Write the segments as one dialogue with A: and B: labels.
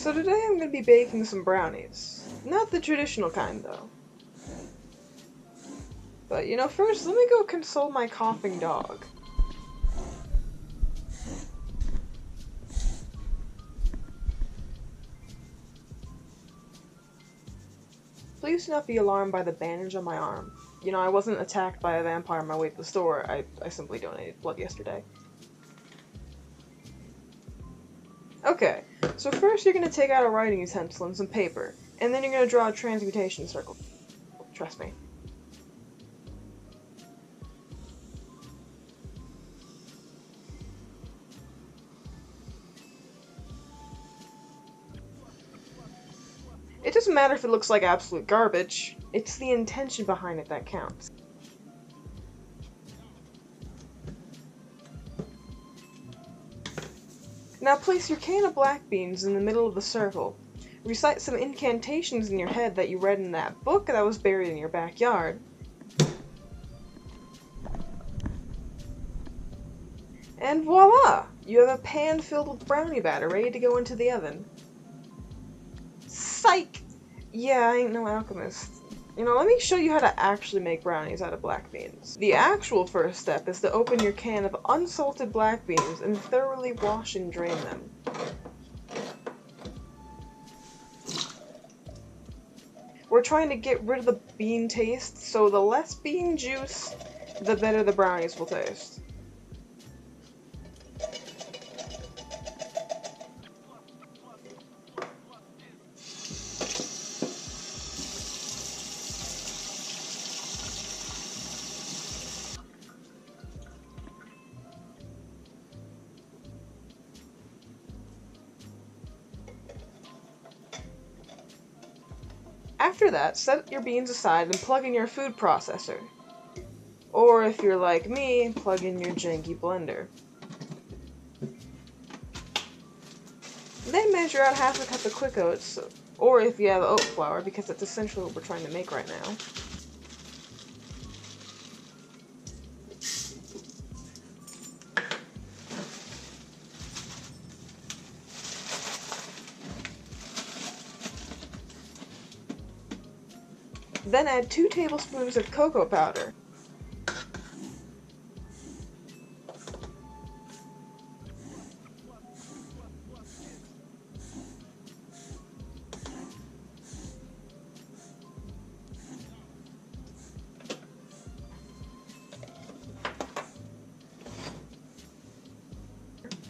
A: So today I'm going to be baking some brownies. Not the traditional kind, though. But, first, let me go console my coughing dog. Please do not be alarmed by the bandage on my arm. I wasn't attacked by a vampire on my way to the store. I simply donated blood yesterday. Okay, so first you're going to take out a writing utensil and some paper, and then you're going to draw a transmutation circle. Trust me. It doesn't matter if it looks like absolute garbage, it's the intention behind it that counts. Now place your can of black beans in the middle of the circle. Recite some incantations in your head that you read in that book that was buried in your backyard. And voila! You have a pan filled with brownie batter ready to go into the oven. Psych! Yeah, I ain't no alchemist. Let me show you how to actually make brownies out of black beans. The actual first step is to open your can of unsalted black beans and thoroughly wash and drain them. We're trying to get rid of the bean taste, so the less bean juice, the better the brownies will taste. After that, set your beans aside and plug in your food processor. Or if you're like me, plug in your janky blender. Then measure out half a cup of quick oats, or if you have oat flour, because that's essentially what we're trying to make right now. Then add 2 tablespoons of cocoa powder.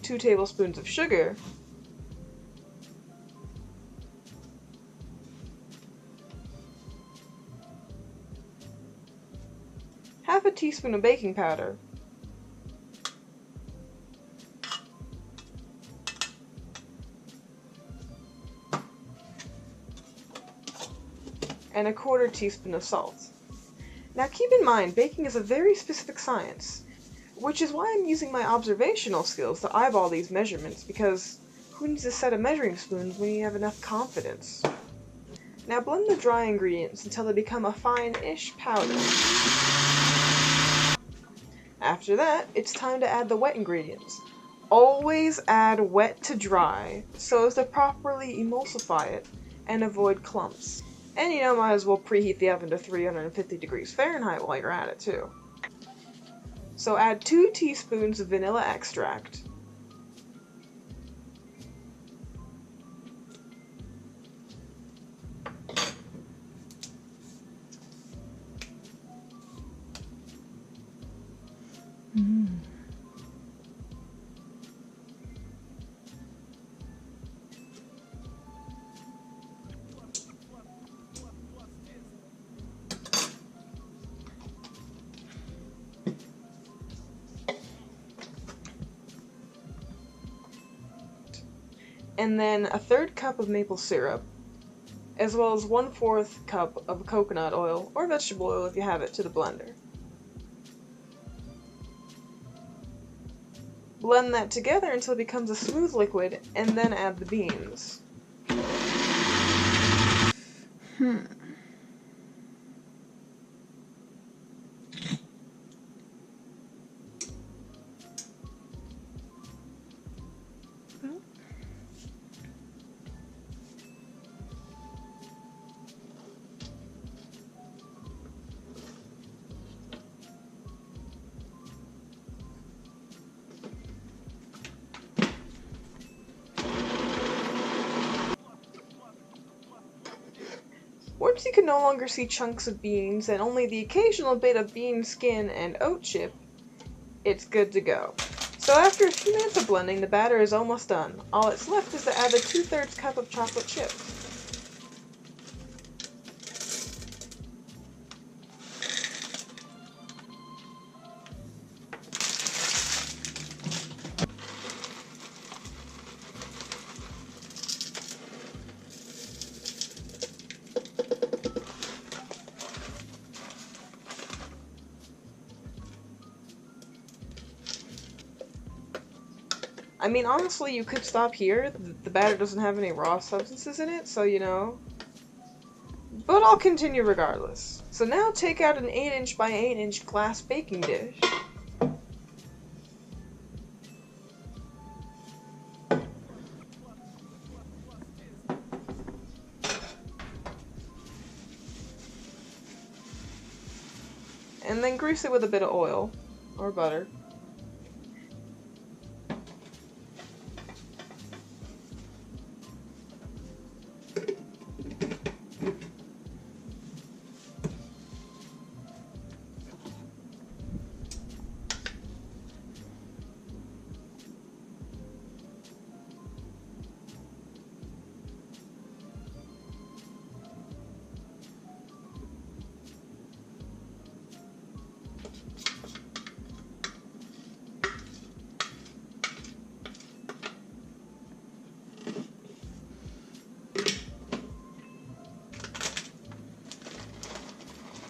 A: Two tablespoons of sugar, half a teaspoon of baking powder, and a 1/4 teaspoon of salt. Now keep in mind, baking is a very specific science, which is why I'm using my observational skills to eyeball these measurements, because who needs a set of measuring spoons when you have enough confidence? Now blend the dry ingredients until they become a fine-ish powder. After that, it's time to add the wet ingredients. Always add wet to dry, so as to properly emulsify it and avoid clumps. And might as well preheat the oven to 350 degrees Fahrenheit while you're at it too. So add 2 teaspoons of vanilla extract, and then a 1/3 cup of maple syrup, as well as 1/4 cup of coconut oil, or vegetable oil if you have it, to the blender. Blend that together until it becomes a smooth liquid, and then add the beans. Once you can no longer see chunks of beans and only the occasional bit of bean skin and oat chip, it's good to go. So after a few minutes of blending, the batter is almost done. All that's left is to add the 2/3 cup of chocolate chips. I mean, honestly, you could stop here. The batter doesn't have any raw substances in it, so you know. But I'll continue regardless. So now take out an 8" by 8" glass baking dish. And then grease it with a bit of oil or butter.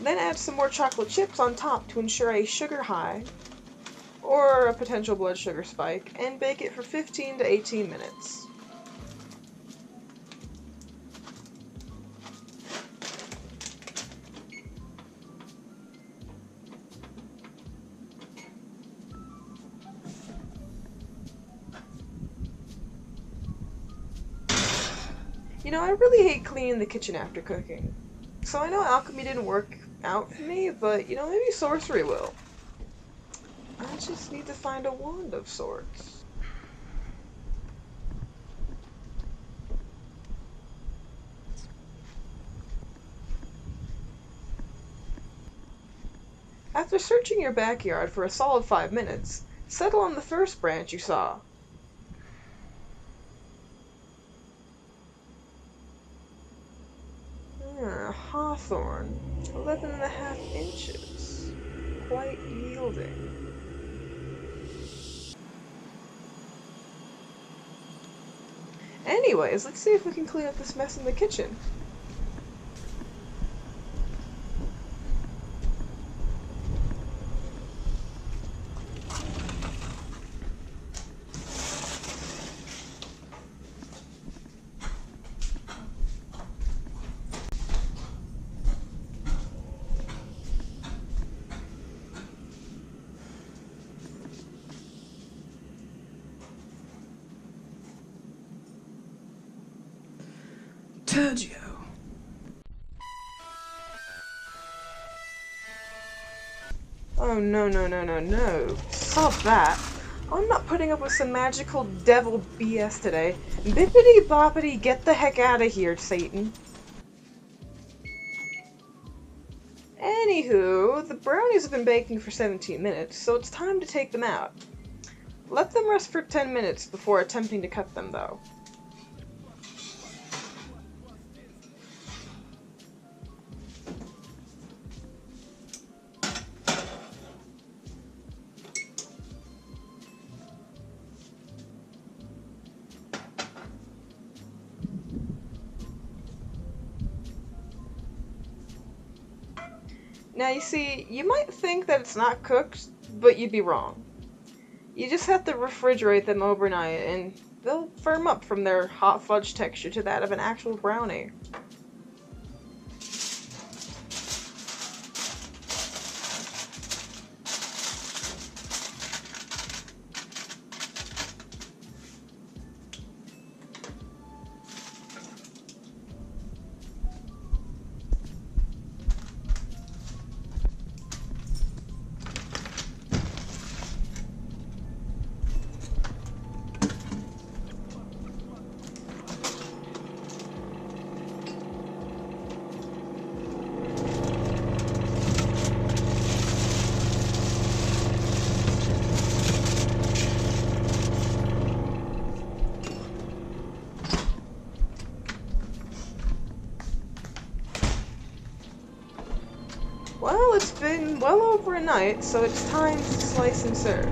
A: Then add some more chocolate chips on top to ensure a sugar high, or a potential blood sugar spike, and bake it for 15 to 18 minutes. You know, I really hate cleaning the kitchen after cooking. So I know alchemy didn't work out for me, but you know, maybe sorcery will. I just need to find a wand of sorts. After searching your backyard for a solid 5 minutes, settle on the first branch you saw. Hawthorn, 11.5 inches. Quite yielding. Anyways, let's see if we can clean up this mess in the kitchen.
B: Sergio.
A: Oh no, no, no, no, no. Stop that. I'm not putting up with some magical devil BS today. Bippity boppity, get the heck out of here, Satan. Anywho, the brownies have been baking for 17 minutes, so it's time to take them out. Let them rest for 10 minutes before attempting to cut them, though. Now you see, you might think that it's not cooked, but you'd be wrong. You just have to refrigerate them overnight, and they'll firm up from their hot fudge texture to that of an actual brownie. it's been well over a night, so it's time to slice and serve.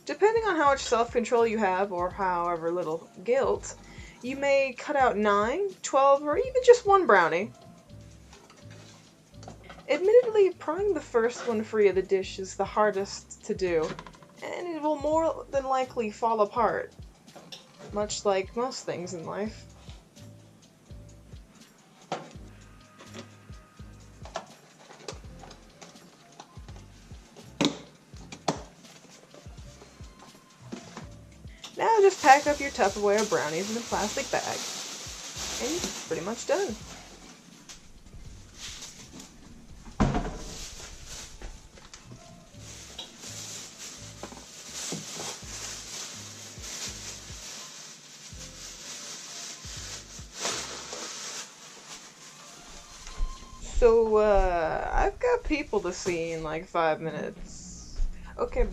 A: Depending on how much self-control you have, or however little guilt, you may cut out 9, 12, or even just one brownie. Admittedly, prying the first one free of the dish is the hardest to do, and it will more than likely fall apart, much like most things in life. Now just pack up your Tupperware brownies in a plastic bag, and you're pretty much done. So, I've got people to see in like 5 minutes. Okay, bye.